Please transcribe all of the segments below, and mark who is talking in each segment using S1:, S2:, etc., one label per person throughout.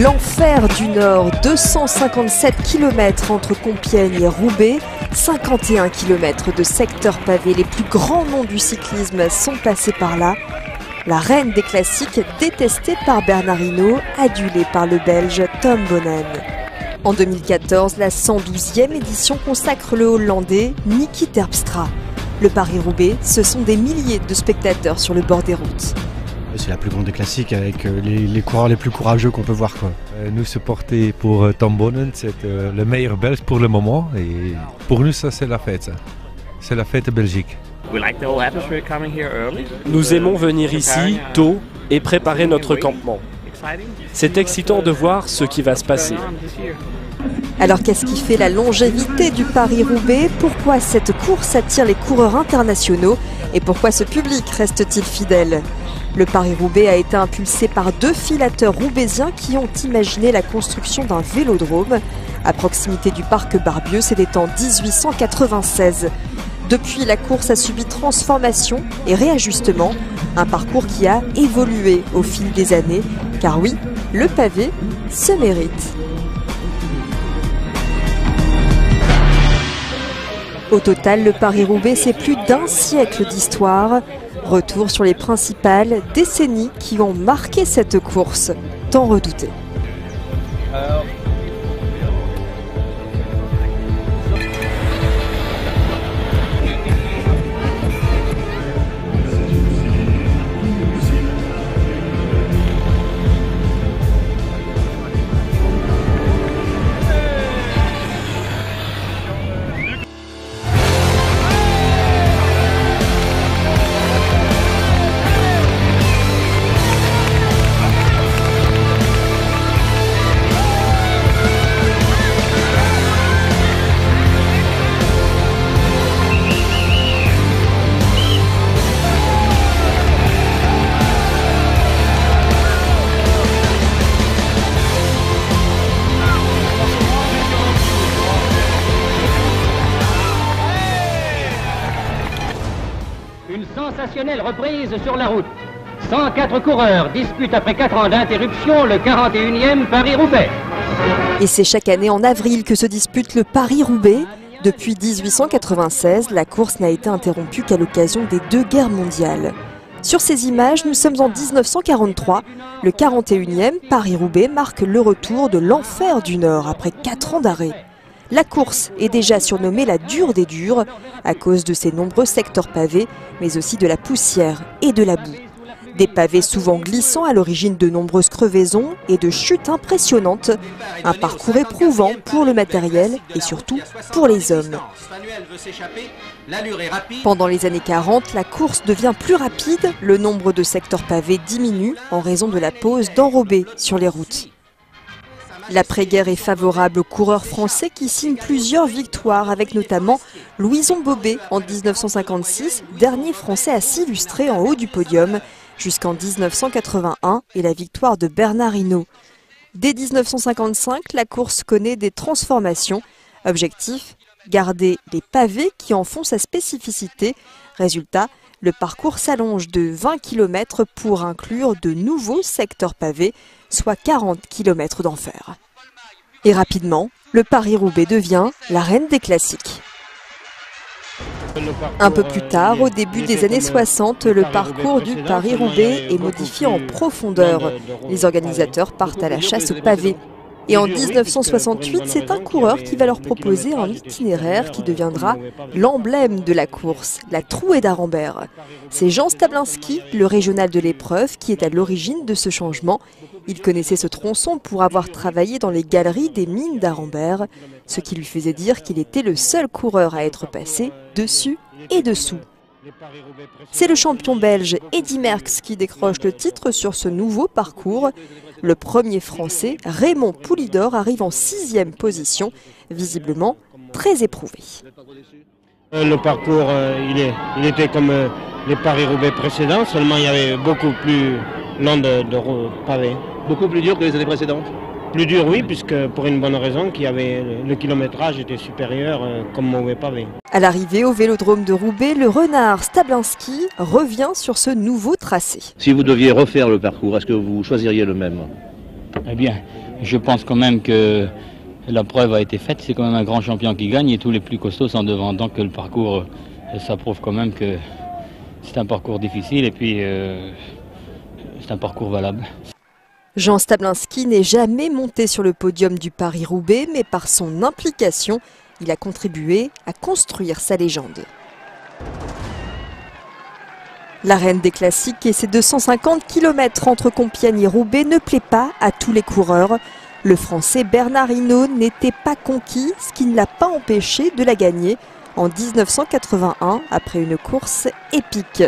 S1: L'enfer du Nord, 257 km entre Compiègne et Roubaix, 51 km de secteurs pavés. Les plus grands noms du cyclisme sont passés par là. La reine des classiques, détestée par Bernard Hinault, adulée par le Belge Tom Boonen. En 2014, la 112e édition consacre le Hollandais Niki Terpstra. Le Paris-Roubaix, ce sont des milliers de spectateurs sur le bord des routes.
S2: C'est la plus grande des classiques avec les coureurs les plus courageux qu'on peut voir. Nous supporter pour Tom Boonen, c'est le meilleur Belge pour le moment. Et pour nous, ça c'est la fête. C'est la fête de Belgique.
S3: Nous aimons venir ici tôt et préparer notre campement. C'est excitant de voir ce qui va se passer.
S1: Alors qu'est-ce qui fait la longévité du Paris-Roubaix? Pourquoi cette course attire les coureurs internationaux? Et pourquoi ce public reste-t-il fidèle? Le Paris-Roubaix a été impulsé par deux filateurs roubaisiens qui ont imaginé la construction d'un vélodrome à proximité du parc Barbieux. C'était en 1896. Depuis, la course a subi transformation et réajustement, un parcours qui a évolué au fil des années. Car oui, le pavé se mérite. Au total, le Paris-Roubaix, c'est plus d'un siècle d'histoire. Retour sur les principales décennies qui ont marqué cette course tant redoutée.
S4: Une sensationnelle reprise sur la route. 104 coureurs disputent après 4 ans d'interruption le 41e Paris-Roubaix.
S1: Et c'est chaque année en avril que se dispute le Paris-Roubaix. Depuis 1896, la course n'a été interrompue qu'à l'occasion des deux guerres mondiales. Sur ces images, nous sommes en 1943. Le 41e Paris-Roubaix marque le retour de l'enfer du Nord après 4 ans d'arrêt. La course est déjà surnommée la dure des durs à cause de ses nombreux secteurs pavés, mais aussi de la poussière et de la boue. Des pavés souvent glissants à l'origine de nombreuses crevaisons et de chutes impressionnantes. Un parcours éprouvant pour le matériel et surtout pour les hommes. Pendant les années 40, la course devient plus rapide. Le nombre de secteurs pavés diminue en raison de la pose d'enrobés sur les routes. L'après-guerre est favorable aux coureurs français qui signent plusieurs victoires, avec notamment Louison Bobet en 1956, dernier français à s'illustrer en haut du podium, jusqu'en 1981 et la victoire de Bernard Hinault. Dès 1955, la course connaît des transformations. Objectif, garder les pavés qui en font sa spécificité. Résultat, le parcours s'allonge de 20 km pour inclure de nouveaux secteurs pavés, soit 40 km d'enfer. Et rapidement, le Paris-Roubaix devient la reine des classiques. Un peu plus tard, au début des années 60, le parcours du Paris-Roubaix est modifié en profondeur. Les organisateurs partent à la chasse aux pavés. Et en 1968, c'est un coureur qui va leur proposer un itinéraire qui deviendra l'emblème de la course, la Trouée d'Arambert. C'est Jean Stablinski, le régional de l'épreuve, qui est à l'origine de ce changement. Il connaissait ce tronçon pour avoir travaillé dans les galeries des mines d'Arambert, ce qui lui faisait dire qu'il était le seul coureur à être passé dessus et dessous. C'est le champion belge Eddy Merckx qui décroche le titre sur ce nouveau parcours. Le premier français, Raymond Poulidor, arrive en 6e position, visiblement très éprouvé.
S5: Le parcours, il était comme les Paris-Roubaix précédents, seulement il y avait beaucoup plus long de pavés.
S6: Beaucoup plus dur que les années précédentes?
S5: Plus dur, oui, puisque pour une bonne raison, le kilométrage était supérieur comme mauvais pavé.
S1: À l'arrivée au vélodrome de Roubaix, le renard Stablinski revient sur ce nouveau tracé.
S6: Si vous deviez refaire le parcours, est-ce que vous choisiriez le même?
S7: Eh bien, Je pense quand même que la preuve a été faite, c'est quand même un grand champion qui gagne et tous les plus costauds sont devant. Donc le parcours, ça prouve quand même que c'est un parcours difficile et puis c'est un parcours valable.
S1: Jean Stablinski n'est jamais monté sur le podium du Paris-Roubaix, mais par son implication, il a contribué à construire sa légende. L'arène des classiques et ses 250 km entre Compiègne et Roubaix ne plaît pas à tous les coureurs. Le Français Bernard Hinault n'était pas conquis, ce qui ne l'a pas empêché de la gagner en 1981 après une course épique.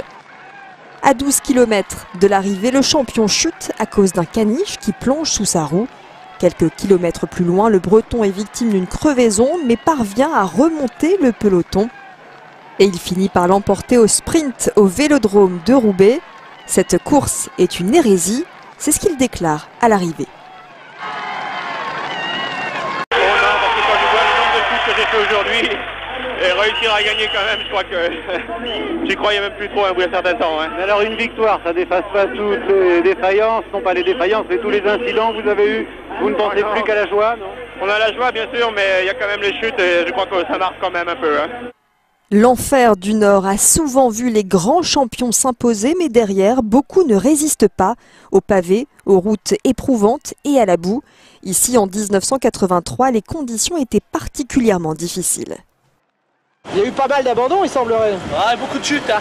S1: À 12 km de l'arrivée, le champion chute à cause d'un caniche qui plonge sous sa roue. Quelques kilomètres plus loin, le Breton est victime d'une crevaison mais parvient à remonter le peloton. Et il finit par l'emporter au sprint au Vélodrome de Roubaix. Cette course est une hérésie, c'est ce qu'il déclare à l'arrivée.
S8: Oh non, parce que quand je vois le nombre de coups que j'ai fait aujourd'hui, et réussir à gagner quand même, je crois que j'y croyais même plus trop au bout d'un certain temps. Hein.
S9: Mais alors une victoire, ça n'efface pas toutes les défaillances, non pas les défaillances, mais tous les incidents que vous avez eus. Vous ne pensez plus qu'à la joie, non?
S8: On a la joie bien sûr, mais il y a quand même les chutes et je crois que ça marque quand même un peu. Hein.
S1: L'enfer du Nord a souvent vu les grands champions s'imposer, mais derrière, beaucoup ne résistent pas aux pavés, aux routes éprouvantes et à la boue. Ici, en 1983, les conditions étaient particulièrement difficiles.
S10: Il y a eu pas mal d'abandons, il semblerait.
S6: Ouais, beaucoup de chutes. Hein.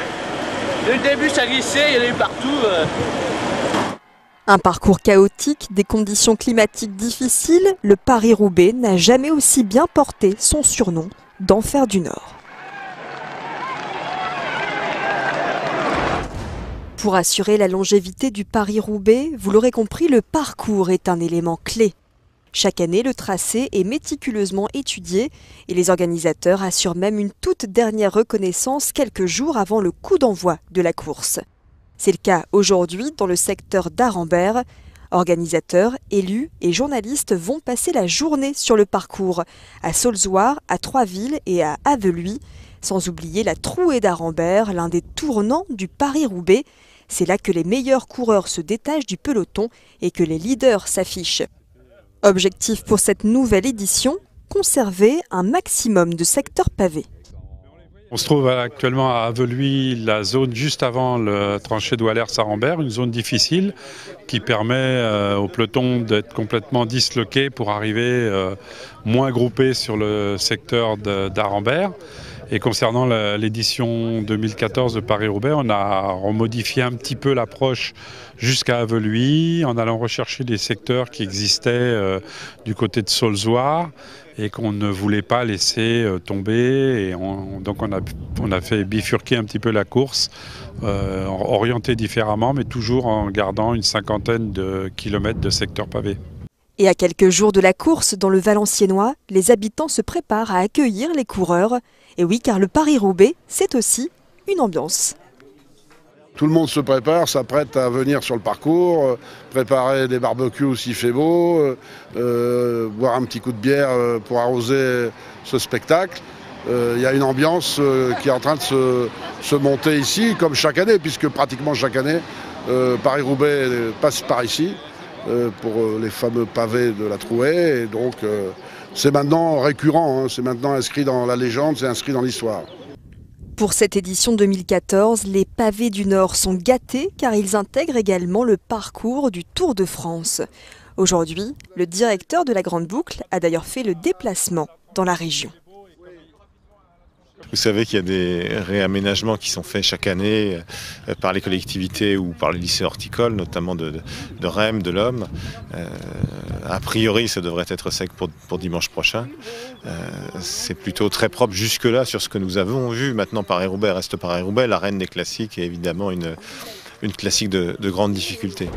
S6: Dès le début, ça glissait, il y en a eu partout.
S1: Un parcours chaotique, des conditions climatiques difficiles, le Paris-Roubaix n'a jamais aussi bien porté son surnom d'enfer du Nord. Pour assurer la longévité du Paris-Roubaix, vous l'aurez compris, le parcours est un élément clé. Chaque année, le tracé est méticuleusement étudié et les organisateurs assurent même une toute dernière reconnaissance quelques jours avant le coup d'envoi de la course. C'est le cas aujourd'hui dans le secteur d'Arambert. Organisateurs, élus et journalistes vont passer la journée sur le parcours, à Saulzoire, à Troisville et à Avelui, sans oublier la Trouée d'Arambert, l'un des tournants du Paris-Roubaix. C'est là que les meilleurs coureurs se détachent du peloton et que les leaders s'affichent. Objectif pour cette nouvelle édition, conserver un maximum de secteurs pavés.
S11: On se trouve actuellement à Avelui, la zone juste avant le tranché d'Ouallers-Arambert, une zone difficile qui permet au peloton d'être complètement disloqué pour arriver moins groupé sur le secteur d'Arambert. Et concernant l'édition 2014 de Paris-Roubaix, on a remodifié un petit peu l'approche jusqu'à Avelui, en allant rechercher des secteurs qui existaient du côté de Saulzoire et qu'on ne voulait pas laisser tomber. Et donc on a fait bifurquer un petit peu la course, orientée différemment, mais toujours en gardant une cinquantaine de kilomètres de secteurs pavés.
S1: Et à quelques jours de la course dans le Valenciennois, les habitants se préparent à accueillir les coureurs. Et oui, car le Paris-Roubaix, c'est aussi une ambiance.
S12: Tout le monde se prépare, s'apprête à venir sur le parcours, préparer des barbecues s'il fait beau, boire un petit coup de bière pour arroser ce spectacle. Il y a une ambiance qui est en train de se monter ici, comme chaque année, puisque pratiquement chaque année, Paris-Roubaix passe par ici. Pour les fameux pavés de la Trouée. Et donc c'est maintenant récurrent, hein, c'est maintenant inscrit dans la légende, c'est inscrit dans l'histoire.
S1: Pour cette édition 2014, les pavés du Nord sont gâtés car ils intègrent également le parcours du Tour de France. Aujourd'hui, le directeur de la Grande Boucle a d'ailleurs fait le déplacement dans la région.
S13: Vous savez qu'il y a des réaménagements qui sont faits chaque année par les collectivités ou par les lycées horticoles, notamment de Rheims, de l'Homme. A priori, ça devrait être sec pour dimanche prochain. C'est plutôt très propre jusque-là sur ce que nous avons vu. Maintenant, Paris-Roubaix reste Paris-Roubaix. La reine des classiques est évidemment une classique de grande difficulté.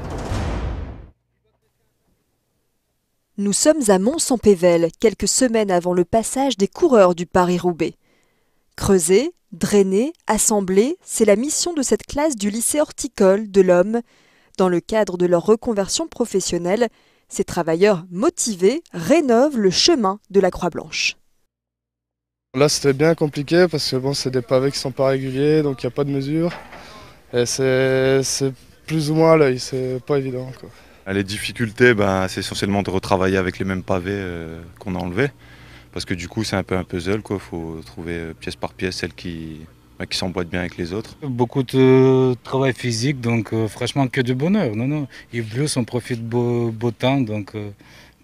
S1: Nous sommes à Mons-en-Pévèle, quelques semaines avant le passage des coureurs du Paris-Roubaix. Creuser, drainer, assembler, c'est la mission de cette classe du lycée horticole de l'Homme. Dans le cadre de leur reconversion professionnelle, ces travailleurs motivés rénovent le chemin de la Croix-Blanche.
S14: Là c'était bien compliqué parce que bon, c'est des pavés qui ne sont pas réguliers, donc il n'y a pas de mesure. Et c'est plus ou moins à l'œil, c'est pas évident, quoi.
S15: Les difficultés, c'est essentiellement de retravailler avec les mêmes pavés qu'on a enlevés. Parce que du coup, c'est un peu un puzzle, quoi. Faut trouver pièce par pièce celle qui s'emboîte bien avec les autres.
S16: Beaucoup de travail physique, donc franchement que du bonheur. Non. Yves Blues, on profite beau temps, donc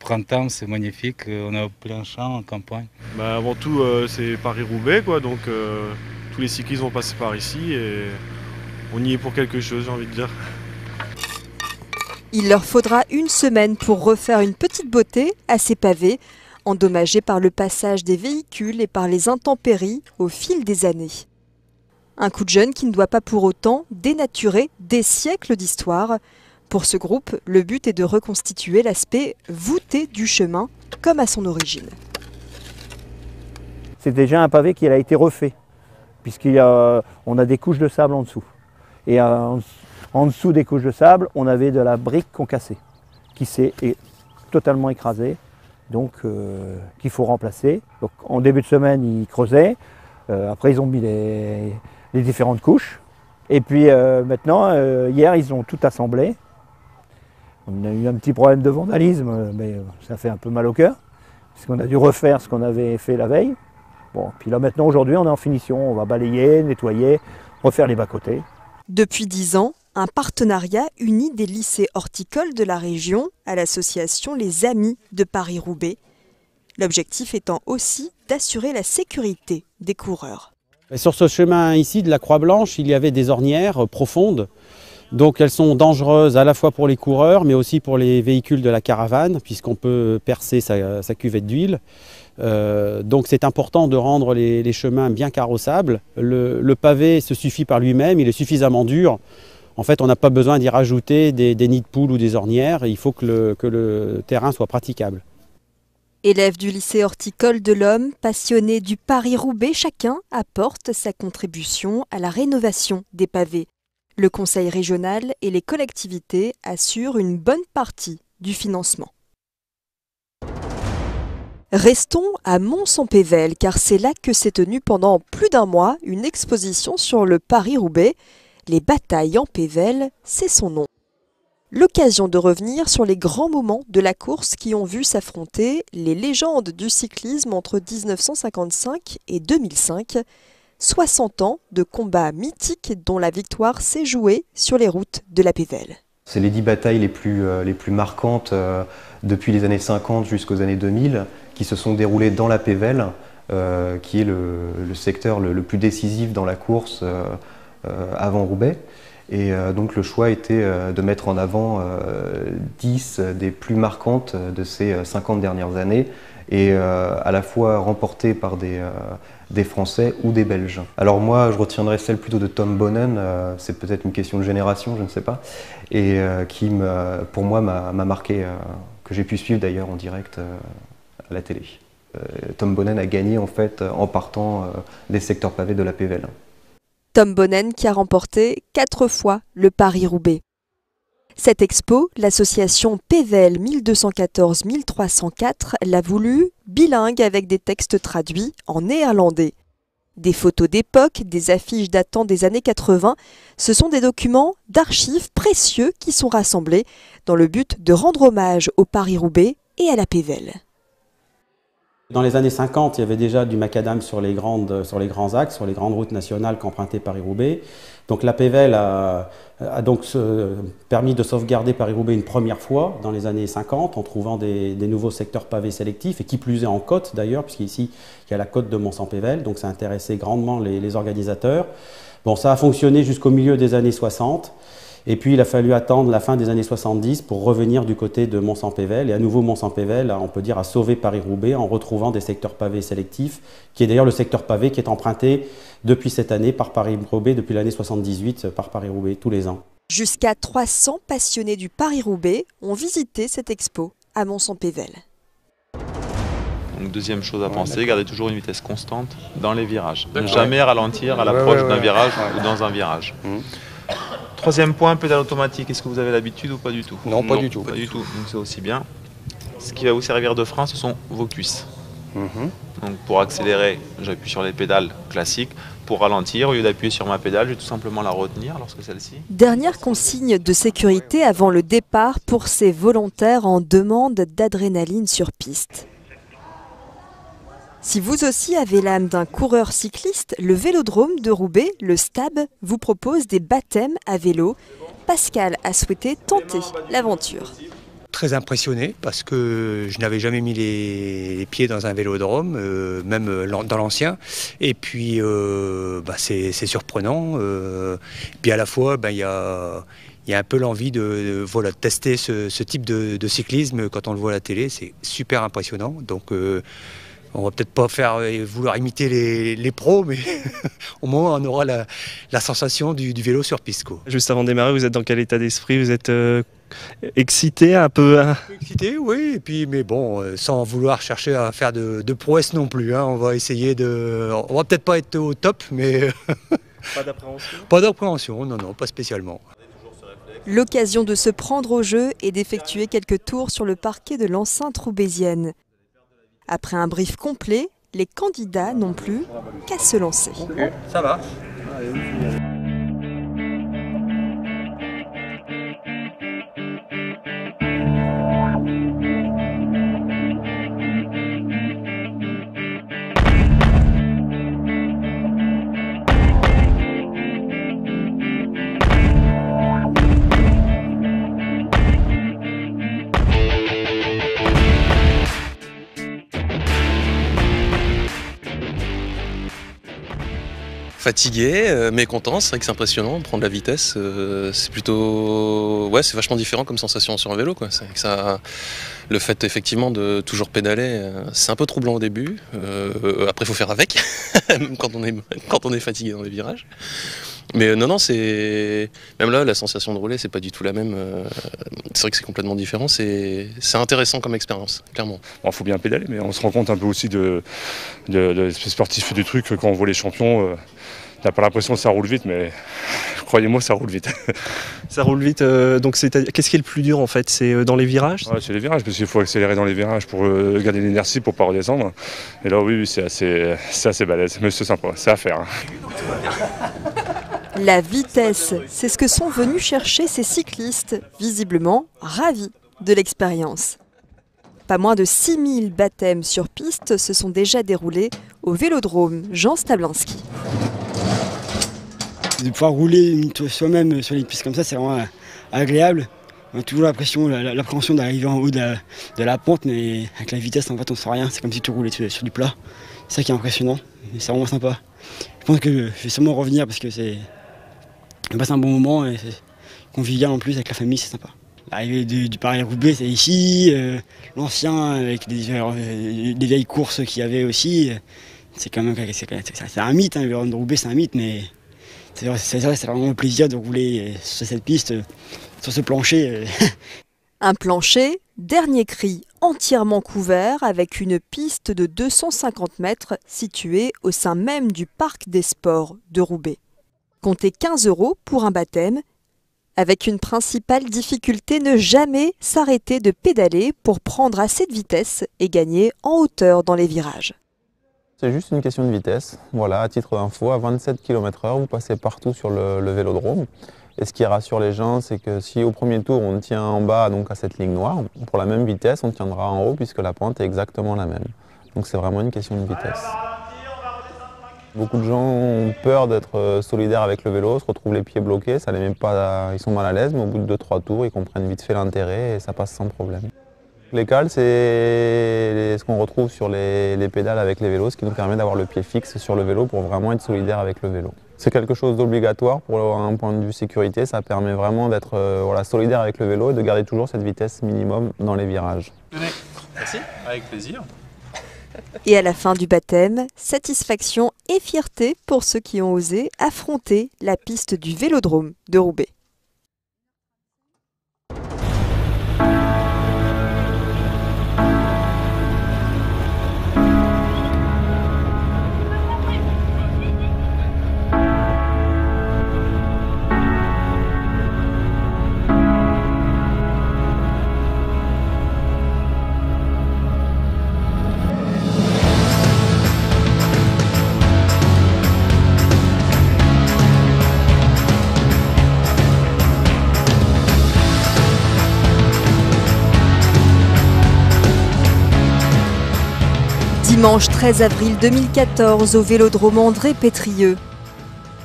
S16: printemps, c'est magnifique. On a plein champ en campagne.
S17: Avant tout, c'est Paris-Roubaix, quoi. Donc tous les cyclistes vont passer par ici et on y est pour quelque chose, j'ai envie de dire.
S1: Il leur faudra une semaine pour refaire une petite beauté à ces pavés, endommagés par le passage des véhicules et par les intempéries au fil des années. Un coup de jeune qui ne doit pas pour autant dénaturer des siècles d'histoire. Pour ce groupe, le but est de reconstituer l'aspect voûté du chemin, comme à son origine.
S18: C'est déjà un pavé qui a été refait, puisqu'on a des couches de sable en dessous. Et en dessous des couches de sable, on avait de la brique concassée, qui s'est totalement écrasée, donc qu'il faut remplacer. Donc, en début de semaine, ils creusaient, après ils ont mis les différentes couches. Et puis maintenant, hier, ils ont tout assemblé. On a eu un petit problème de vandalisme, mais ça fait un peu mal au cœur, puisqu'on a dû refaire ce qu'on avait fait la veille. Bon, puis là maintenant, aujourd'hui, on est en finition. On va balayer, nettoyer, refaire les bas-côtés.
S1: Depuis 10 ans, un partenariat unit des lycées horticoles de la région à l'association Les Amis de Paris-Roubaix. L'objectif étant aussi d'assurer la sécurité des coureurs.
S19: Sur ce chemin ici de la Croix-Blanche, il y avait des ornières profondes. Donc elles sont dangereuses à la fois pour les coureurs, mais aussi pour les véhicules de la caravane, puisqu'on peut percer sa cuvette d'huile. Donc c'est important de rendre les chemins bien carrossables. Le pavé se suffit par lui-même, il est suffisamment dur. En fait, on n'a pas besoin d'y rajouter des nids de poules ou des ornières. Il faut que le terrain soit praticable.
S1: Élèves du lycée horticole de l'Homme, passionnés du Paris-Roubaix, chacun apporte sa contribution à la rénovation des pavés. Le conseil régional et les collectivités assurent une bonne partie du financement. Restons à Mons-en-Pévèle, car c'est là que s'est tenue pendant plus d'un mois une exposition sur le Paris-Roubaix. Les batailles en Pévèle, c'est son nom. L'occasion de revenir sur les grands moments de la course qui ont vu s'affronter les légendes du cyclisme entre 1955 et 2005. 60 ans de combats mythiques dont la victoire s'est jouée sur les routes de la Pévèle.
S20: C'est les 10 batailles les plus marquantes depuis les années 50 jusqu'aux années 2000 qui se sont déroulées dans la Pévèle, qui est le secteur le plus décisif dans la course avant Roubaix. Et donc le choix était de mettre en avant 10 des plus marquantes de ces 50 dernières années et à la fois remportées par des Français ou des Belges. Alors moi je retiendrai celle plutôt de Tom Bonnen, c'est peut-être une question de génération, je ne sais pas, et qui pour moi m'a marqué, que j'ai pu suivre d'ailleurs en direct à la télé. Tom Bonnen a gagné en fait en partant des secteurs pavés de la Pévèle.
S1: Tom Bonnen qui a remporté 4 fois le Paris-Roubaix. Cette expo, l'association Pévèle 1214-1304 l'a voulu bilingue avec des textes traduits en néerlandais. Des photos d'époque, des affiches datant des années 80, ce sont des documents d'archives précieux qui sont rassemblés dans le but de rendre hommage au Paris-Roubaix et à la Pévèle.
S19: Dans les années 50, il y avait déjà du macadam sur les grands axes, sur les grandes routes nationales qu'empruntait Paris-Roubaix. Donc la Pévèle a donc permis de sauvegarder Paris-Roubaix une première fois dans les années 50 en trouvant des nouveaux secteurs pavés sélectifs, et qui plus est en côte d'ailleurs, puisqu'ici il y a la côte de Mons-en-Pévèle, donc ça a intéressé grandement les organisateurs. Bon, ça a fonctionné jusqu'au milieu des années 60. Et puis il a fallu attendre la fin des années 70 pour revenir du côté de Mons-en-Pévèle. Et à nouveau Mons-en-Pévèle, on peut dire, a sauvé Paris-Roubaix en retrouvant des secteurs pavés sélectifs, qui est d'ailleurs le secteur pavé qui est emprunté depuis cette année par Paris-Roubaix, depuis l'année 78 par Paris-Roubaix, tous les ans.
S1: Jusqu'à 300 passionnés du Paris-Roubaix ont visité cette expo à Mons-en-Pévèle.
S21: Donc deuxième chose à penser, garder toujours une vitesse constante dans les virages. Ne jamais ralentir à l'approche d'un virage ou dans un virage. Troisième point, pédale automatique. Est-ce que vous avez l'habitude ou pas du tout?
S22: Non, pas du tout.
S21: Pas du tout, donc c'est aussi bien. Ce qui va vous servir de frein, ce sont vos cuisses. Donc pour accélérer, j'appuie sur les pédales classiques. pour ralentir, au lieu d'appuyer sur ma pédale, je vais tout simplement la retenir lorsque celle-ci.
S1: Dernière consigne de sécurité avant le départ pour ces volontaires en demande d'adrénaline sur piste. Si vous aussi avez l'âme d'un coureur cycliste, le Vélodrome de Roubaix, le STAB, vous propose des baptêmes à vélo. Pascal a souhaité tenter l'aventure.
S2: Très impressionné parce que je n'avais jamais mis les pieds dans un vélodrome, même dans l'ancien. Et puis c'est surprenant. Puis à la fois, il y a un peu l'envie de tester ce type de cyclisme quand on le voit à la télé. C'est super impressionnant. Donc on va peut-être pas vouloir imiter les pros, mais au moins on aura la sensation du vélo sur piste, quoi.
S3: Juste avant de démarrer, vous êtes dans quel état d'esprit? Vous êtes excité un peu?
S2: Excité, oui, et puis, mais bon, sans vouloir chercher à faire de prouesse non plus, hein. On va essayer on va peut-être pas être au top, mais...
S3: Pas d'appréhension?
S2: Pas d'appréhension, non, pas spécialement.
S1: L'occasion de se prendre au jeu et d'effectuer quelques tours sur le parquet de l'enceinte roubaisienne. Après un brief complet, les candidats n'ont plus qu'à se lancer.
S2: Okay, ça va.
S22: Fatigué, mais content, c'est vrai que c'est impressionnant, prendre la vitesse, c'est plutôt... Ouais, c'est vachement différent comme sensation sur un vélo, quoi. C'est que ça... Le fait effectivement de toujours pédaler, c'est un peu troublant au début, après il faut faire avec, même quand on est fatigué dans les virages. Mais non, c'est... Même là, la sensation de rouler, c'est pas du tout la même. C'est vrai que c'est complètement différent, c'est intéressant comme expérience, clairement.
S23: Bon, faut bien pédaler, mais on se rend compte un peu aussi de l'aspect sportif du truc. Quand on voit les champions, on n'a pas l'impression que ça roule vite, mais croyez-moi, ça roule vite.
S3: Ça roule vite, donc qu'est-ce qui est le plus dur en fait? C'est dans les virages?
S23: Ouais, c'est les virages, parce qu'il faut accélérer dans les virages pour garder l'énergie pour pas redescendre. Et là, oui, c'est assez balèze, mais c'est sympa, c'est à faire. Hein.
S1: La vitesse, c'est ce que sont venus chercher ces cyclistes, visiblement ravis de l'expérience. Pas moins de 6000 baptêmes sur piste se sont déjà déroulés au Vélodrome Jean Stablinski.
S24: De pouvoir rouler soi-même sur les pistes comme ça, c'est vraiment agréable. On a toujours l'appréhension d'arriver en haut de la pente, mais avec la vitesse, en fait, on ne sent rien. C'est comme si tu roulais sur du plat. C'est ça qui est impressionnant, c'est vraiment sympa. Je pense que je vais sûrement revenir parce que on passe un bon moment et c'est convivial en plus avec la famille, c'est sympa. L'arrivée du Paris-Roubaix, c'est ici. L'ancien, avec des vieilles courses qu'il y avait aussi, c'est un mythe. Hein, le Vélodrome de Roubaix, c'est un mythe, mais c'est vraiment un plaisir de rouler sur cette piste, sur ce plancher.
S1: Un plancher, dernier cri, entièrement couvert avec une piste de 250 mètres située au sein même du Parc des Sports de Roubaix. Comptez 15 € pour un baptême, avec une principale difficulté, ne jamais s'arrêter de pédaler pour prendre assez de vitesse et gagner en hauteur dans les virages.
S25: C'est juste une question de vitesse. Voilà, à titre d'info, à 27 km/h, vous passez partout sur le vélodrome. Et ce qui rassure les gens, c'est que si au premier tour on tient en bas, donc à cette ligne noire, pour la même vitesse, on tiendra en haut puisque la pente est exactement la même. Donc c'est vraiment une question de vitesse. Beaucoup de gens ont peur d'être solidaires avec le vélo, se retrouvent les pieds bloqués, ça les met pas, ils sont mal à l'aise, mais au bout de 2-3 tours, ils comprennent vite fait l'intérêt et ça passe sans problème. Les cales, c'est ce qu'on retrouve sur les pédales avec les vélos, ce qui nous permet d'avoir le pied fixe sur le vélo pour vraiment être solidaire avec le vélo. C'est quelque chose d'obligatoire pour un point de vue sécurité, ça permet vraiment d'être solidaire avec le vélo et de garder toujours cette vitesse minimum dans les virages.
S21: Merci, avec plaisir.
S1: Et à la fin du baptême, satisfaction et fierté pour ceux qui ont osé affronter la piste du Vélodrome de Roubaix. Dimanche 13 avril 2014 au Vélodrome André Pétrieux.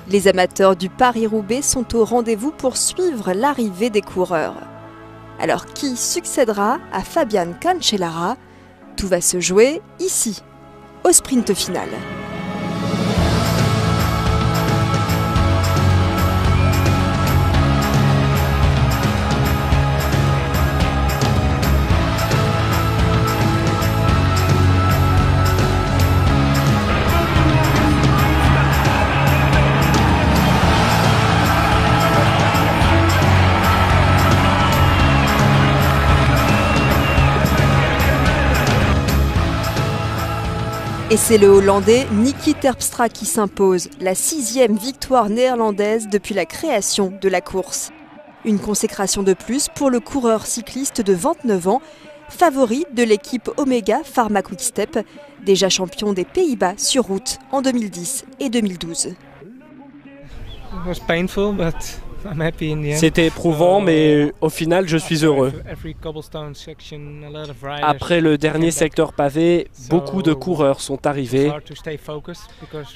S1: Les amateurs du Paris-Roubaix sont au rendez-vous pour suivre l'arrivée des coureurs. Alors qui succédera à Fabian Cancellara? Tout va se jouer ici, au sprint final. Et c'est le Hollandais Nicky Terpstra qui s'impose, la 6e victoire néerlandaise depuis la création de la course. Une consécration de plus pour le coureur cycliste de 29 ans, favori de l'équipe Omega Pharma Quick-Step, déjà champion des Pays-Bas sur route en 2010 et 2012.
S3: C'était éprouvant, mais au final, je suis heureux. Après le dernier secteur pavé, beaucoup de coureurs sont arrivés.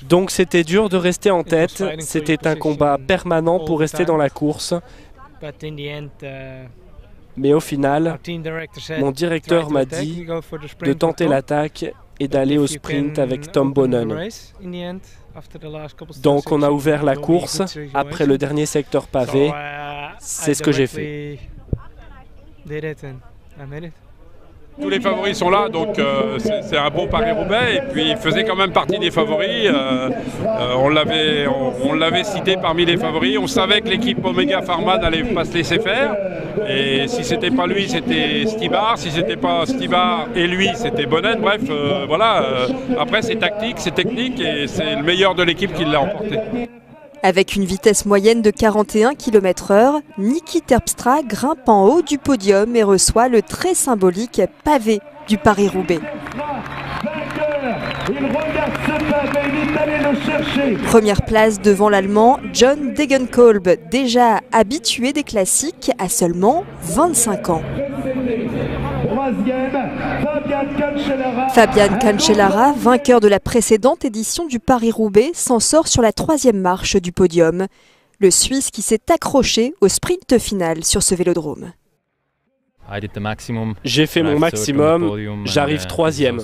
S3: Donc c'était dur de rester en tête. C'était un combat permanent pour rester dans la course. Mais au final, mon directeur m'a dit de tenter l'attaque et d'aller au sprint avec Tom Boonen. Donc on a ouvert la course après le dernier secteur pavé. C'est ce que j'ai fait.
S11: Tous les favoris sont là, donc c'est un beau Paris-Roubaix. Et puis il faisait quand même partie des favoris. On l'avait cité parmi les favoris. On savait que l'équipe Omega Pharma n'allait pas se laisser faire. Et si c'était pas lui, c'était Stybar. Si c'était pas Stybar et lui, c'était Boonen. Bref, voilà. Après, c'est tactique, c'est technique et c'est le meilleur de l'équipe qui l'a emporté.
S1: Avec une vitesse moyenne de 41 km/h, Nicky Terpstra grimpe en haut du podium et reçoit le très symbolique pavé du Paris-Roubaix. Première place devant l'Allemand John Degenkolb, déjà habitué des classiques à seulement 25 ans. Fabian Cancellara, vainqueur de la précédente édition du Paris-Roubaix, s'en sort sur la 3e marche du podium. Le Suisse qui s'est accroché au sprint final sur ce vélodrome.
S3: J'ai fait mon maximum, j'arrive 3e.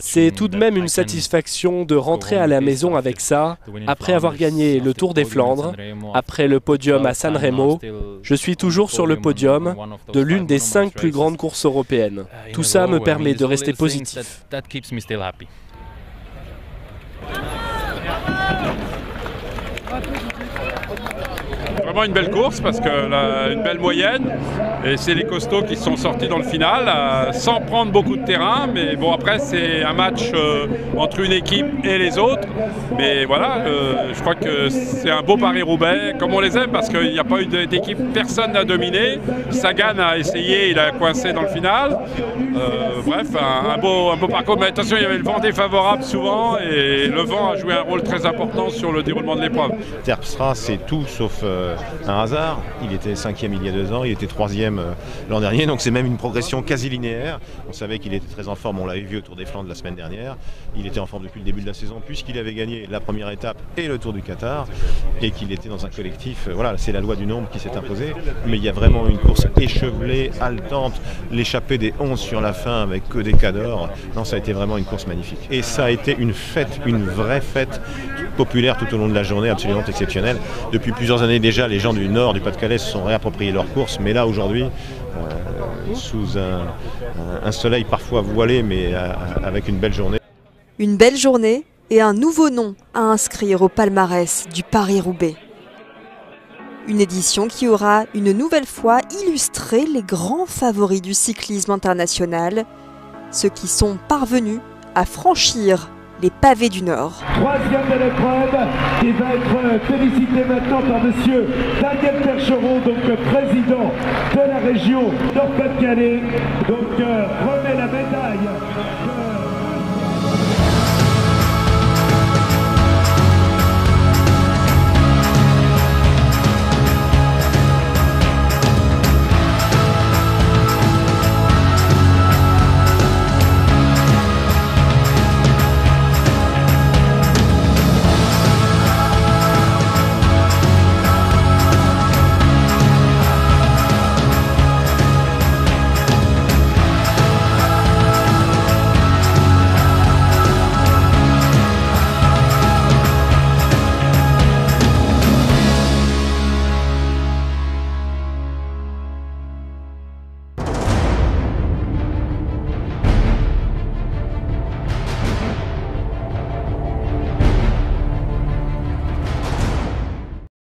S3: C'est tout de même une satisfaction de rentrer à la maison avec ça, après avoir gagné le Tour des Flandres, après le podium à San Remo. Je suis toujours sur le podium de l'une des 5 plus grandes courses européennes. Tout ça me permet de rester positif.
S11: Vraiment une belle course parce que une belle moyenne et c'est les costauds qui sont sortis dans le final sans prendre beaucoup de terrain, mais bon après c'est un match entre une équipe et les autres, mais voilà je crois que c'est un beau Paris-Roubaix comme on les aime parce qu'il n'y a pas eu d'équipe, personne n'a dominé. Sagan a essayé, il a coincé dans le final, bref un beau parcours, mais attention il y avait le vent défavorable souvent et le vent a joué un rôle très important sur le déroulement de l'épreuve.
S13: Terpstra c'est tout sauf un hasard, il était 5e il y a 2 ans, il était 3e l'an dernier, donc c'est même une progression quasi linéaire. On savait qu'il était très en forme, on l'avait vu au Tour des Flandres la semaine dernière, il était en forme depuis le début de la saison puisqu'il avait gagné la première étape et le Tour du Qatar et qu'il était dans un collectif, voilà c'est la loi du nombre qui s'est imposée, mais il y a vraiment une course échevelée, haletante, l'échappée des 11 sur la fin avec que des cadors, non ça a été vraiment une course magnifique et ça a été une fête, une vraie fête populaire tout au long de la journée, absolument exceptionnelle. Depuis plusieurs années déjà, les gens du Nord, du Pas-de-Calais se sont réappropriés leur course, mais là aujourd'hui, sous un soleil parfois voilé, mais avec une belle journée.
S1: Une belle journée et un nouveau nom à inscrire au palmarès du Paris-Roubaix. Une édition qui aura une nouvelle fois illustré les grands favoris du cyclisme international, ceux qui sont parvenus à franchir les pavés du Nord.
S4: 3e de l'épreuve, qui va être félicité maintenant par monsieur Daniel Percheron, donc président de la région Nord-Pas-de-Calais, donc remet la médaille.